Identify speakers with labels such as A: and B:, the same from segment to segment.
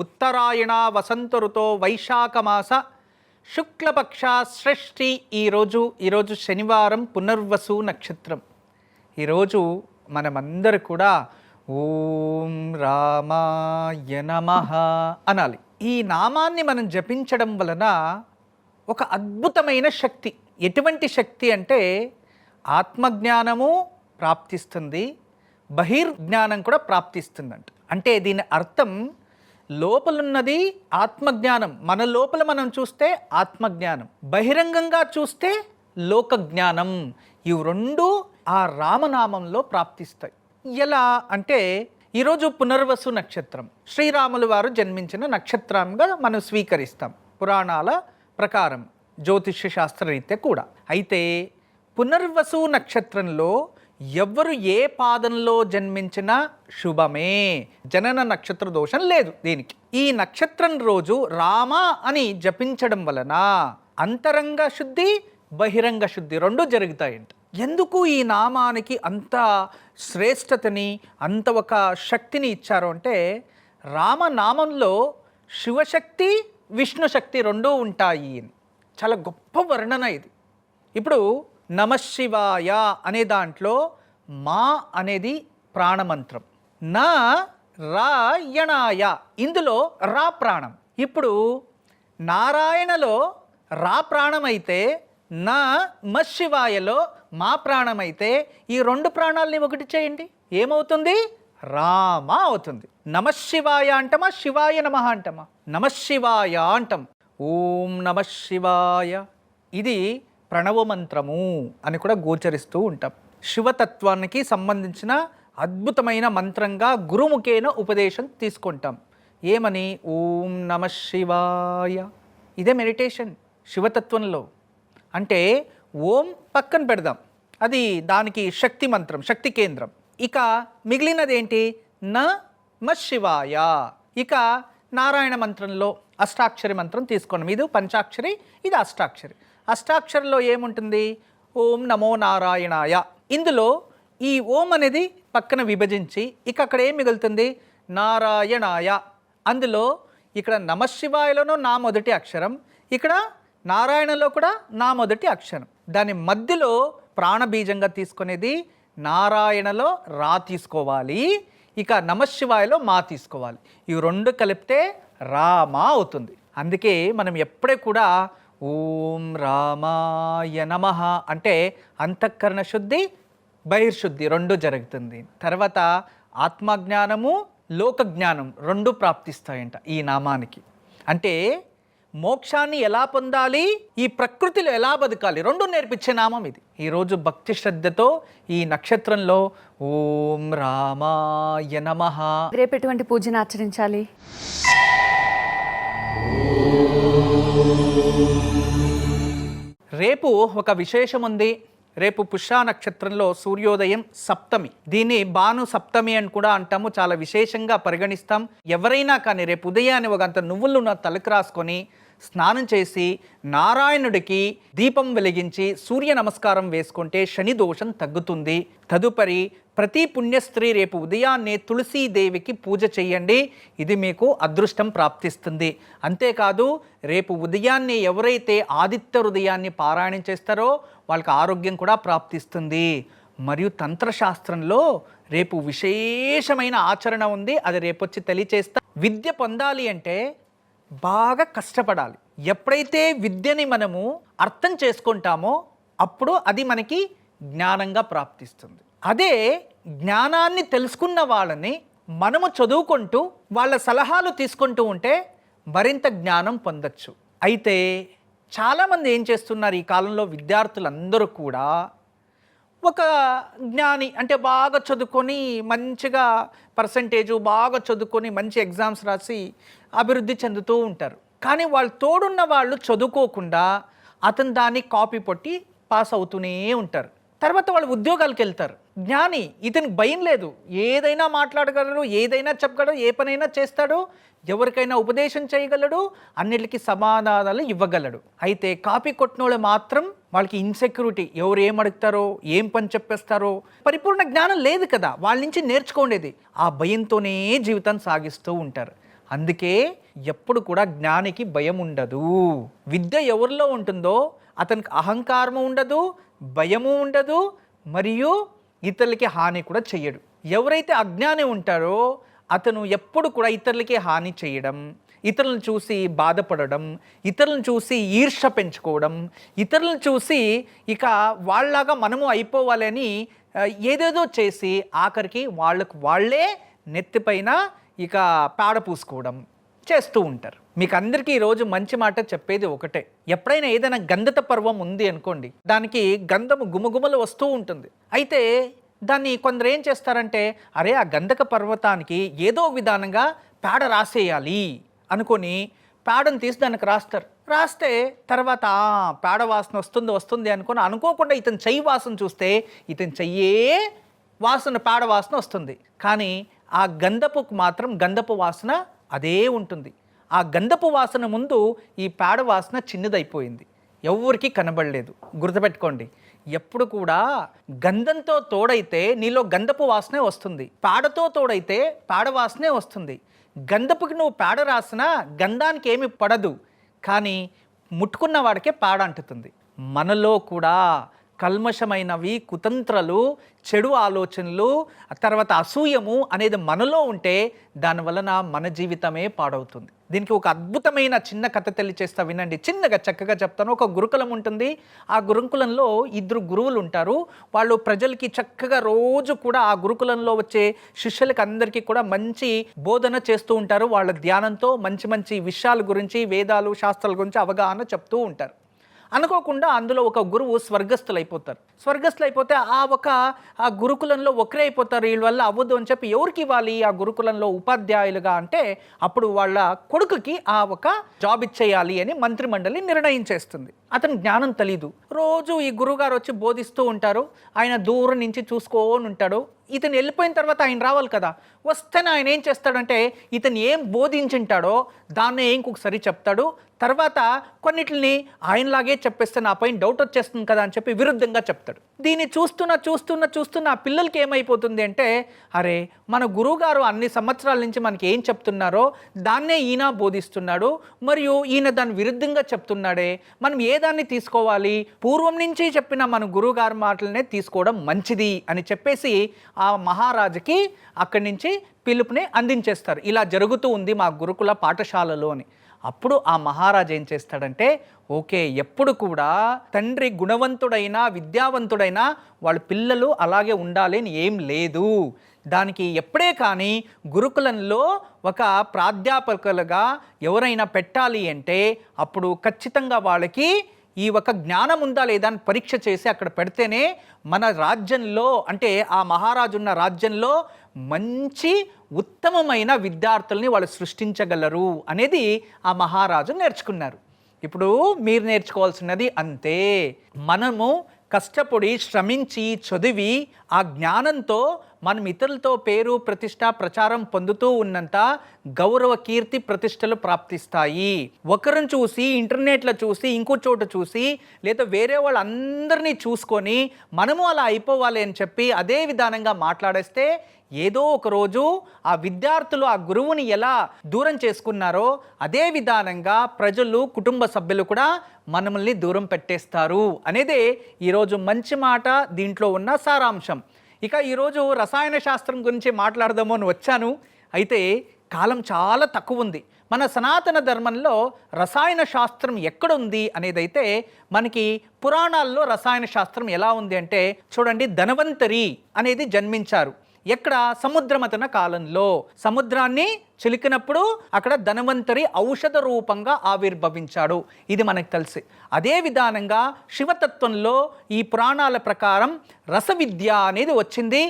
A: ఉత్తరాయణ వసంత ఋతో వైశాఖమాస శుక్లపక్ష షష్ఠి. ఈరోజు శనివారం, పునర్వసు నక్షత్రం. ఈరోజు మనమందరూ కూడా ఓం రామాయ నమః అనాలి. ఈ నామాన్ని మనం జపించడం వలన ఒక అద్భుతమైన శక్తి. ఎటువంటి శక్తి అంటే ఆత్మజ్ఞానము ప్రాప్తిస్తుంది, బహిర్జ్ఞానం కూడా ప్రాప్తిస్తుందంట. అంటే దీని అర్థం లోపలున్నది ఆత్మజ్ఞానం, మన లోపల మనం చూస్తే ఆత్మజ్ఞానం, బహిరంగంగా చూస్తే లోకజ్ఞానం. ఇవి రెండు ఆ రామనామంలో ప్రాప్తిస్తాయి. ఎలా అంటే ఈరోజు పునర్వసు నక్షత్రం, శ్రీరాములు వారు జన్మించిన నక్షత్రంగా మనం స్వీకరిస్తాం పురాణాల ప్రకారం, జ్యోతిష్య శాస్త్రరీత్యా కూడా. అయితే పునర్వసు నక్షత్రంలో ఎవ్వరు ఏ పాదంలో జన్మించినా శుభమే, జనన నక్షత్ర దోషం లేదు దీనికి. ఈ నక్షత్రం రోజు రామ అని జపించడం వలన అంతరంగ శుద్ధి, బహిరంగ శుద్ధి రెండు జరుగుతాయంట. ఎందుకు ఈ నామానికి అంత శ్రేష్టతని, అంత ఒక శక్తిని ఇచ్చారు అంటే రామనామంలో శివశక్తి, విష్ణుశక్తి రెండూ ఉంటాయి అని చాలా గొప్ప వర్ణన ఇది. ఇప్పుడు నమశివాయ అనే దాంట్లో మా అనేది ప్రాణమంత్రం, నా రాయణాయ ఇందులో రా ప్రాణం. ఇప్పుడు నారాయణలో రా ప్రాణమైతే, నా మశివాయలో మా ప్రాణమైతే ఈ రెండు ప్రాణాలని ఒకటి చేయండి, ఏమవుతుంది? రామ అవుతుంది. నమశివాయ అంటమా, శివాయ నమః అంటమా? నమశివాయ అంటాం. ఓం నమశివాయ ఇది ప్రణవ మంత్రము అని కూడా గోచరిస్తూ ఉంటాం. శివతత్వానికి సంబంధించిన అద్భుతమైన మంత్రంగా గురుముఖేన ఉపదేశం తీసుకుంటాం. ఏమని? ఓం నమశివాయ. ఇదే మెడిటేషన్ శివతత్వంలో. అంటే ఓం పక్కన పెడదాం, అది దానికి శక్తి మంత్రం, శక్తి కేంద్రం. ఇక మిగిలినది ఏంటి? నమశివాయ. ఇక నారాయణ మంత్రంలో అష్టాక్షరి మంత్రం తీసుకోండి. ఇది పంచాక్షరి, ఇది అష్టాక్షరి. అష్టాక్షరిలో ఏముంటుంది? ఓం నమో నారాయణాయ. ఇందులో ఈ ఓం అనేది పక్కన విభజించి ఇక అక్కడ ఏం మిగులుతుంది? నారాయణాయ. అందులో ఇక్కడ నమశివాయలోనూ నా మొదటి అక్షరం, ఇక్కడ నారాయణలో కూడా నా మొదటి అక్షరం. దాని మధ్యలో ప్రాణబీజంగా తీసుకునేది నారాయణలో రా తీసుకోవాలి, ఇక నమశివాయలో మా తీసుకోవాలి. ఇవి రెండు కలిపితే రామ అవుతుంది. అందుకే మనం ఎప్పుడే కూడా ఓం రామాయ నమః అంటే అంతఃకరణ శుద్ధి, బహిర్శుద్ధి రెండు జరుగుతుంది. తర్వాత ఆత్మజ్ఞానము, లోకజ్ఞానం రెండు ప్రాప్తిస్తాయంట ఈ నామానికి. అంటే మోక్షాన్ని ఎలా పొందాలి, ఈ ప్రకృతిలో ఎలా బతకాలి, రెండు నేర్పించే నామం ఇది. ఈరోజు భక్తి శ్రద్ధతో ఈ నక్షత్రంలో ఓం రామాయ నమః.
B: రేపు ఎటువంటి పూజను ఆచరించాలి?
A: రేపు ఒక విశేషం ఉంది. రేపు పుష్య నక్షత్రంలో సూర్యోదయం సప్తమి. దీన్ని భాను సప్తమి అని కూడా అంటాము, చాలా విశేషంగా పరిగణిస్తాం. ఎవరైనా కానీ రేపు ఉదయాన్నే ఒక అంత నువ్వులు తలకు రాసుకొని స్నానం చేసి నారాయణుడికి దీపం వెలిగించి సూర్య నమస్కారం వేసుకుంటే శని దోషం తగ్గుతుంది. తదుపరి ప్రతి పుణ్యస్త్రీ రేపు ఉదయాన్నే తులసీదేవికి పూజ చేయండి, ఇది మీకు అదృష్టం ప్రాప్తిస్తుంది. అంతేకాదు రేపు ఉదయాన్నే ఎవరైతే ఆదిత్య హృదయాన్ని పారాయణం చేస్తారో వాళ్ళకి ఆరోగ్యం కూడా ప్రాప్తిస్తుంది. మరియు తంత్రశాస్త్రంలో రేపు విశేషమైన ఆచరణ ఉంది, అది రేపొచ్చి తెలియచేస్తా. విద్య పొందాలి అంటే బాగా కష్టపడాలి. ఎప్పుడైతే విద్యని మనము అర్థం చేసుకుంటామో అప్పుడు అది మనకి జ్ఞానంగా ప్రాప్తిస్తుంది. అదే జ్ఞానాన్ని తెలుసుకున్న వాళ్ళని మనము చదువుకుంటూ వాళ్ళ సలహాలు తీసుకుంటూ ఉంటే మరింత జ్ఞానం పొందొచ్చు. అయితే చాలామంది ఏం చేస్తున్నారు ఈ కాలంలో, విద్యార్థులందరూ కూడా ఒక జ్ఞాని అంటే బాగా చదువుకొని మంచిగా పర్సంటేజు బాగా చదువుకొని మంచి ఎగ్జామ్స్ రాసి అభివృద్ధి చెందుతూ ఉంటారు. కానీ వాళ్ళు తోడున్న వాళ్ళు చదువుకోకుండా అతను దాన్ని కాపీ కొట్టి పాస్ అవుతూనే ఉంటారు. తర్వాత వాళ్ళు ఉద్యోగాలకు వెళ్తారు. జ్ఞాని ఇతనికి భయం లేదు, ఏదైనా మాట్లాడగలడు, ఏదైనా చెప్పగలడు, ఏ పనైనా చేస్తాడు, ఎవరికైనా ఉపదేశం చేయగలడు, అన్నిటికీ సమాధానాలు ఇవ్వగలడు. అయితే కాపీ కొట్టినోళ్ళు మాత్రం వాళ్ళకి ఇన్సెక్యూరిటీ, ఎవరు ఏం అడుగుతారో, ఏం పని చెప్పేస్తారో, పరిపూర్ణ జ్ఞానం లేదు కదా వాళ్ళ నుంచి నేర్చుకోండేది. ఆ భయంతోనే జీవితాన్ని సాగిస్తూ ఉంటారు. అందుకే ఎప్పుడు కూడా జ్ఞానికి భయం ఉండదు. విద్య ఎవరిలో ఉంటుందో అతనికి అహంకారము ఉండదు, భయము ఉండదు, మరియు ఇతరులకి హాని కూడా చెయ్యడు. ఎవరైతే అజ్ఞాని ఉంటారో అతను ఎప్పుడు కూడా ఇతరులకి హాని చేయడం, ఇతరులను చూసి బాధపడడం, ఇతరులను చూసి ఈర్ష్య పెంచుకోవడం, ఇతరులను చూసి ఇక వాళ్ళలాగా మనము అయిపోవాలని ఏదేదో చేసి ఆఖరికి వాళ్ళే నెత్తిపైన ఇక పేడ పూసుకోవడం చేస్తూ ఉంటారు. మీకు అందరికీ ఈరోజు మంచి మాట చెప్పేది ఒకటే. ఎప్పుడైనా ఏదైనా గంధత పర్వం ఉంది అనుకోండి, దానికి గంధము గుమగుమలు వస్తూ ఉంటుంది. అయితే దాన్ని కొందరు ఏం చేస్తారంటే, అరే ఆ గంధక పర్వతానికి ఏదో విధానంగా పేడ రాసేయాలి అనుకొని పేడను తీసి దానికి రాస్తారు. రాస్తే తర్వాత పేడ వాసన వస్తుంది అనుకొని అనుకోకుండా ఇతని చెయ్యి వాసన చూస్తే ఇతని చెయ్యే వాసన పేడ వాసన వస్తుంది. కానీ ఆ గంధపుకు మాత్రం గంధపు వాసన అదే ఉంటుంది. ఆ గంధపు వాసన ముందు ఈ పేడ వాసన చిన్నదైపోయింది, ఎవరికి కనబడలేదు. గుర్తుపెట్టుకోండి, ఎప్పుడు కూడా గంధంతో తోడైతే నీలో గంధపు వాసనే వస్తుంది, పేడతో తోడైతే పేడ వాసనే వస్తుంది. గంధపుకి నువ్వు పేడ రాసినా గంధానికి ఏమి పడదు, కానీ ముట్టుకున్న వాడికే పేడ అంటుతుంది. మనలో కూడా కల్మషమైనవి, కుతంత్రాలు, చెడు ఆలోచనలు, తర్వాత అసూయము అనేది మనలో ఉంటే దానివలన మన జీవితమే పాడవుతుంది. దీనికి ఒక అద్భుతమైన చిన్న కథ తెలియచేస్తా వినండి. చిన్నగా చక్కగా చెప్తాను. ఒక గురుకులం ఉంటుంది. ఆ గురుకులంలో 2 గురువులు ఉంటారు. వాళ్ళు ప్రజలకి చక్కగా రోజు కూడా ఆ గురుకులంలో వచ్చే శిష్యులకి అందరికీ కూడా మంచి బోధన చేస్తూ ఉంటారు. వాళ్ళ ధ్యానంతో మంచి మంచి విషయాల గురించి, వేదాలు, శాస్త్రాల గురించి అవగాహన చెప్తూ ఉంటారు. అనుకోకుండా అందులో ఒక గురువు స్వర్గస్థులైపోతారు. స్వర్గస్థులైపోతే ఆ గురుకులంలో ఒకరే అయిపోతారు. వీళ్ళ వల్ల అవ్వదు అని చెప్పి ఎవరికి ఇవ్వాలి ఆ గురుకులంలో ఉపాధ్యాయులుగా అంటే అప్పుడు వాళ్ళ కొడుకుకి ఒక జాబ్ ఇచ్చేయాలి అని మంత్రిమండలి నిర్ణయం చేస్తుంది. అతను జ్ఞానం తెలీదు. రోజు ఈ గురువుగారు వచ్చి బోధిస్తూ ఉంటారు. ఆయన దూరం నుంచి చూసుకొని ఉంటాడు. ఇతను వెళ్ళిపోయిన తర్వాత ఆయన రావాలి కదా. వస్తేనే ఆయన ఏం చేస్తాడంటే ఇతను ఏం బోధించుంటాడో దాన్నే ఇంకొకసారి చెప్తాడు. తర్వాత కొన్నిటిని ఆయనలాగే చెప్పేస్తే నా పైన డౌట్ వచ్చేస్తుంది కదా అని చెప్పి విరుద్ధంగా చెప్తాడు. దీన్ని చూస్తున్న ఆ పిల్లలకి ఏమైపోతుంది అంటే, అరే మన గురువుగారు అన్ని సంవత్సరాల నుంచి మనకి ఏం చెప్తున్నారో దాన్నే ఈయన బోధిస్తున్నాడు, మరియు ఈయన దాని విరుద్ధంగా చెప్తున్నాడే, మనం ఏ దాన్ని తీసుకోవాలి? పూర్వం నుంచి చెప్పిన మన గురువుగారి మాటలనే తీసుకోవడం మంచిది అని చెప్పేసి ఆ మహారాజుకి అక్కడి నుంచి పిలుపుని అందించేస్తారు. ఇలా జరుగుతూ ఉంది మా గురుకుల పాఠశాలలో అని. అప్పుడు ఆ మహారాజు ఏం చేస్తాడంటే, ఓకే ఎప్పుడు కూడా తండ్రి గుణవంతుడైనా విద్యావంతుడైనా వాళ్ళ పిల్లలు అలాగే ఉండాలి అని ఏం లేదు. దానికి ఎప్పుడే కానీ గురుకులంలో ఒక ప్రాధ్యాపకులుగా ఎవరైనా పెట్టాలి అంటే అప్పుడు ఖచ్చితంగా వాళ్ళకి ఈ ఒక జ్ఞానం ఉందా లేదా అని పరీక్ష చేసి అక్కడ పెడితేనే మన రాజ్యంలో, అంటే ఆ మహారాజు ఉన్న రాజ్యంలో మంచి ఉత్తమమైన విద్యార్థుల్ని వాళ్ళు సృష్టించగలరు అనేది ఆ మహారాజు నేర్చుకున్నారు. ఇప్పుడు మీరు నేర్చుకోవాల్సినది అంతే. మనము కష్టపడి శ్రమించి చదివి ఆ జ్ఞానంతో మనం ఇతరులతో పేరు ప్రతిష్ట ప్రచారం పొందుతూ ఉన్నంత గౌరవ కీర్తి ప్రతిష్టలు ప్రాప్తిస్తాయి. ఒకరిని చూసి ఇంటర్నెట్లో చూసి ఇంకో చోట చూసి లేదా వేరే వాళ్ళందరినీ చూసుకొని మనము అలా అయిపోవాలి అని చెప్పి అదే విధానంగా మాట్లాడేస్తే ఏదో ఒక రోజు ఆ విద్యార్థులు ఆ గురువుని ఎలా దూరం చేసుకున్నారో అదే విధానంగా ప్రజలు, కుటుంబ సభ్యులు కూడా మనల్ని దూరం పెట్టేస్తారు అనేదే ఈరోజు మంచి మాట, దీంట్లో ఉన్న సారాంశం. ఇక ఈరోజు రసాయన శాస్త్రం గురించి మాట్లాడదాము అని వచ్చాను. అయితే కాలం చాలా తక్కువ ఉంది. మన సనాతన ధర్మంలో రసాయన శాస్త్రం ఎక్కడుంది అనేదైతే మనకి పురాణాల్లో రసాయన శాస్త్రం ఎలా ఉంది అంటే చూడండి, ధన్వంతరి అనేది జన్మించారు. ఎక్కడ? సముద్రమథన కాలంలో. సముద్రాన్ని చిలికినప్పుడు అక్కడ ధన్వంతరి ఔషధ రూపంగా ఆవిర్భవించాడు. ఇది మనకు తెలుసు. అదే విధానంగా శివతత్వంలో ఈ పురాణాల ప్రకారం రసవిద్య అనేది వచ్చింది,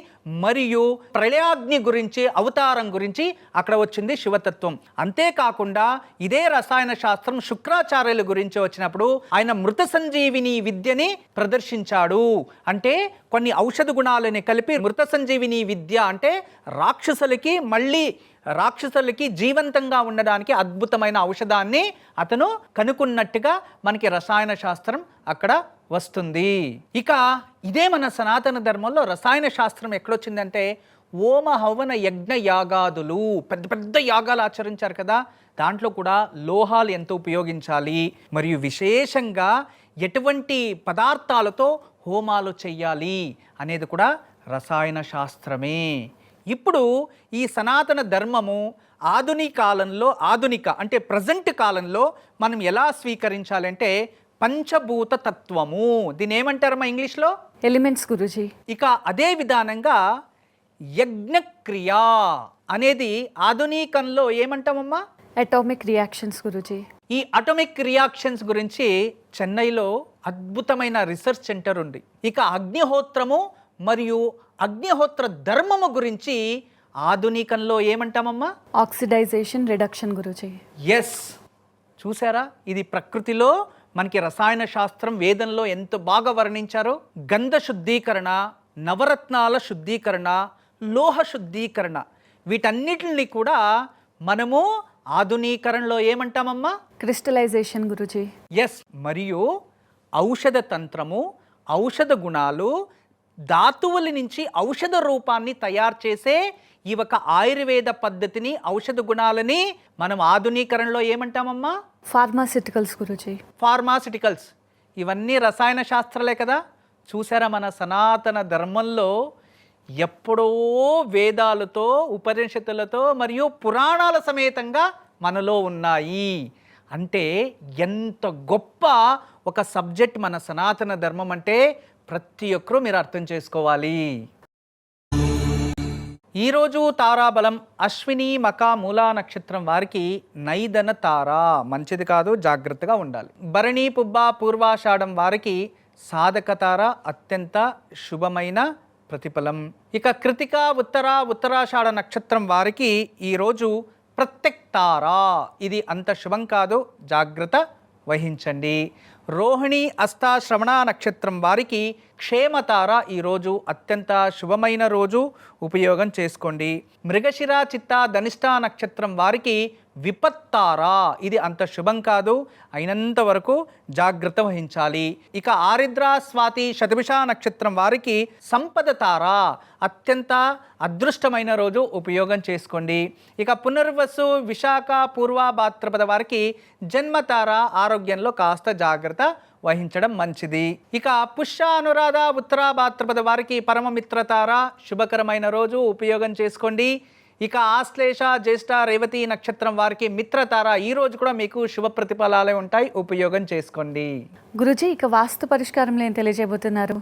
A: మరియు ప్రళయాగ్ని గురించి, అవతారం గురించి అక్కడ వచ్చింది శివతత్వం. అంతేకాకుండా ఇదే రసాయన శాస్త్రం శుక్రాచార్యుల గురించి వచ్చినప్పుడు ఆయన మృత సంజీవిని విద్యని ప్రదర్శించాడు. అంటే కొన్ని ఔషధ గుణాలని కలిపి మృత సంజీవిని విద్య అంటే రాక్షసులకి జీవంతంగా ఉండడానికి అద్భుతమైన ఔషధాన్ని అతను కనుక్కున్నట్టుగా మనకి రసాయన శాస్త్రం అక్కడ వస్తుంది. ఇక ఇదే మన సనాతన ధర్మంలో రసాయన శాస్త్రం ఎక్కడొచ్చిందంటే హోమ హవన యజ్ఞ యాగాదులు, పెద్ద పెద్ద యాగాలు ఆచరించారు కదా, దాంట్లో కూడా లోహాలు ఎంత ఉపయోగించాలి, మరియు విశేషంగా ఎటువంటి పదార్థాలతో హోమాలు చెయ్యాలి అనేది కూడా రసాయన శాస్త్రమే. ఇప్పుడు ఈ సనాతన ధర్మము ఆధునిక అంటే ప్రజెంట్ కాలంలో మనం ఎలా స్వీకరించాలంటే పంచభూత తత్వము, దీని ఏమంటారమ్మా ఇంగ్లీష్లో?
B: ఎలిమెంట్స్ గురుజీ.
A: ఇక అదే విధానంగా యజ్ఞక్రియ అనేది ఆధునికంలో ఏమంటామమ్మా?
B: అటామిక్ రియాక్షన్స్ గురుజీ.
A: ఈ అటామిక్ రియాక్షన్స్ గురించి చెన్నైలో అద్భుతమైన రీసెర్చ్ సెంటర్ ఉంది. ఇక అగ్నిహోత్రము మరియు అగ్నిహోత్ర ధర్మము గురించి ఆధునికంలో ఏమంటామమ్మా?
B: ఆక్సిడైజేషన్ రిడక్షన్ గురుజీ.
A: ఎస్, చూసారా, ఇది ప్రకృతిలో మనకి రసాయన శాస్త్రం వేదంలో ఎంత బాగా వర్ణించారో. గంధ శుద్ధీకరణ, నవరత్నాల శుద్ధీకరణ, లోహ శుద్ధీకరణ, వీటన్నిటిని కూడా మనము ఆధునీకరణలో ఏమంటామమ్మా?
B: క్రిస్టలైజేషన్ గురుజీ.
A: ఎస్, మరియు ఔషధ తంత్రము, ఔషధ గుణాలు, ధాతువుల నుంచి ఔషధ రూపాన్ని తయారు చేసే ఈ ఒక ఆయుర్వేద పద్ధతిని, ఔషధ గుణాలని మనం ఆధునీకరణలో ఏమంటామమ్మా?
B: ఫార్మాసిటికల్స్ గురుజీ.
A: ఫార్మాసిటికల్స్, ఇవన్నీ రసాయన శాస్త్రాలే కదా. చూసారా, మన సనాతన ధర్మంలో ఎప్పుడో వేదాలతో, ఉపనిషత్తులతో మరియు పురాణాల సమేతంగా మనలో ఉన్నాయి. అంటే ఎంత గొప్ప ఒక సబ్జెక్ట్ మన సనాతన ధర్మం అంటే ప్రతి ఒక్కరూ మీరు అర్థం చేసుకోవాలి. ఈరోజు తారాబలం అశ్విని మక మూలా నక్షత్రం వారికి నైదన తార, మంచిది కాదు, జాగ్రత్తగా ఉండాలి. భరణి పుబ్బ పూర్వాషాఢం వారికి సాధక తార, అత్యంత శుభమైన ప్రతిఫలం. ఇక కృతిక ఉత్తరాషాఢ నక్షత్రం వారికి ఈరోజు ప్రత్యక్ తార, ఇది అంత శుభం కాదు, జాగ్రత్త వహించండి. రోహిణి శ్రవణ నక్షత్రం వారికి క్షేమతార, ఈరోజు అత్యంత శుభమైన రోజు, ఉపయోగం చేసుకోండి. మృగశిర చిత్త ధనిష్ట నక్షత్రం వారికి విపత్తార, ఇది అంత శుభం కాదు, అయినంత వరకు జాగ్రత్త వహించాలి. ఇక ఆరిద్ర స్వాతి శతభిష నక్షత్రం వారికి సంపద తార, అత్యంత అదృష్టమైన రోజు, ఉపయోగం చేసుకోండి. ఇక పునర్వసు విశాఖ పూర్వ భాద్రపద వారికి జన్మతార, ఆరోగ్యంలో కాస్త జాగ్రత్త వహించడం మంచిది. ఇక పుష్య అనురాధ ఉత్తర భాద్రపద వారికి పరమమిత్రతార, శుభకరమైన రోజు, ఉపయోగం చేసుకోండి. ఇక ఆశ్లేష జ్యేష్ఠ రేవతి నక్షత్రం వారికి మిత్రతార, ఈ రోజు కూడా మీకు శుభ ప్రతిఫలాలే ఉంటాయి, ఉపయోగం చేసుకోండి.
B: గురుజీ, ఇక వాస్తు పరిష్కారంలో ఏం తెలియజేయబోతున్నారు?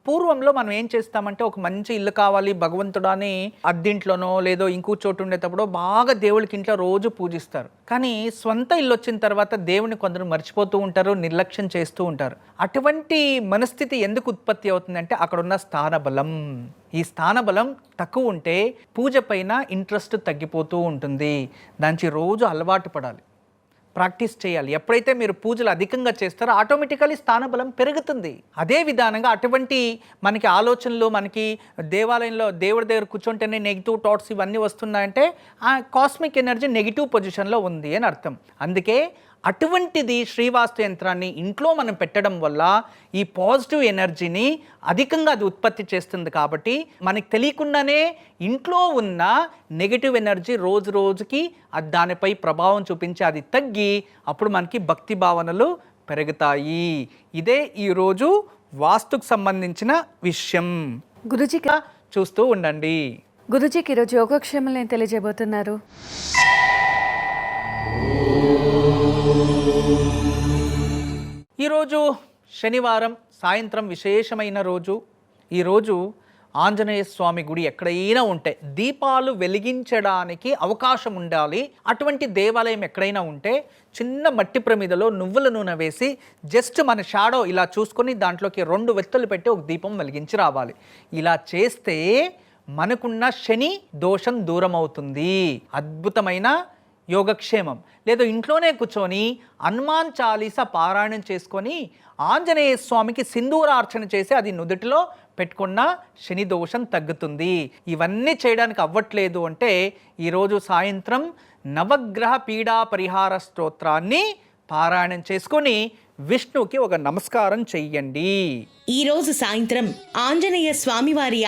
A: పూర్వంలో మనం ఏం చేస్తామంటే, ఒక మంచి ఇల్లు కావాలి భగవంతుడాని అద్దింట్లోనో లేదో ఇంకో చోటు ఉండేటప్పుడు బాగా దేవుడికి ఇంట్లో రోజు పూజిస్తారు. కానీ స్వంత ఇల్లు వచ్చిన తర్వాత దేవుని కొందరు మర్చిపోతూ ఉంటారు, నిర్లక్ష్యం చేస్తూ ఉంటారు. అటువంటి మనస్థితి ఎందుకు ఉత్పత్తి అవుతుందంటే అక్కడ ఉన్న స్థానబలం. ఈ స్థానబలం తక్కువ ఉంటే పూజ పైన ఇంట్రెస్ట్ తగ్గిపోతూ ఉంటుంది. దానికి రోజు అలవాటు పడాలి, ప్రాక్టీస్ చేయాలి. ఎప్పుడైతే మీరు పూజలు అధికంగా చేస్తారో ఆటోమేటికలీ స్థానబలం పెరుగుతుంది. అదే విధానంగా అటువంటి మనకి ఆలోచనలు, మనకి దేవాలయంలో దేవుడి దగ్గర కూర్చుంటేనే నెగిటివ్ థాట్స్ ఇవన్నీ వస్తున్నాయంటే ఆ కాస్మిక్ ఎనర్జీ నెగిటివ్ పొజిషన్లో ఉంది అని అర్థం. అందుకే అటువంటిది శ్రీవాస్తు యంత్రాన్ని ఇంట్లో మనం పెట్టడం వల్ల ఈ పాజిటివ్ ఎనర్జీని అధికంగా అది ఉత్పత్తి చేస్తుంది. కాబట్టి మనకి తెలియకుండానే ఇంట్లో ఉన్న నెగిటివ్ ఎనర్జీ రోజు రోజుకి అది దానిపై ప్రభావం చూపించి అది తగ్గి అప్పుడు మనకి భక్తి భావనలు పెరుగుతాయి. ఇదే ఈరోజు వాస్తుకు సంబంధించిన విషయం.
B: గురుజీకి
A: చూస్తూ ఉండండి.
B: గురుజీకి ఈరోజు యోగక్షేమంలో ఏం తెలియజేయబోతున్నారు?
A: ఈరోజు శనివారం సాయంత్రం విశేషమైన రోజు. ఈరోజు ఆంజనేయ స్వామి గుడి ఎక్కడైనా ఉంటే దీపాలు వెలిగించడానికి అవకాశం ఉండాలి. అటువంటి దేవాలయం ఎక్కడైనా ఉంటే చిన్న మట్టి ప్రమిదలో నువ్వుల నూనె వేసి జస్ట్ మన షాడో ఇలా చూసుకొని దాంట్లోకి 2 వెత్తులు పెట్టి ఒక దీపం వెలిగించి రావాలి. ఇలా చేస్తే మనకున్న శని దోషం దూరం అవుతుంది. అద్భుతమైన యోగక్షేమం. లేదా ఇంట్లోనే కూర్చొని హనుమాన్ చాలీసా పారాయణం చేసుకొని ఆంజనేయ స్వామికి సింధూరార్చన చేసి అది నుదుటిలో పెట్టుకున్న శని దోషం తగ్గుతుంది. ఇవన్నీ చేయడానికి అవ్వట్లేదు అంటే ఈరోజు సాయంత్రం నవగ్రహ పీడా పరిహార స్తోత్రాన్ని పారాయణం చేసుకొని విష్ణుకి ఒక నమస్కారం చెయ్యండి.
C: ఈరోజు సాయంత్రం ఆంజనేయ స్వామివారి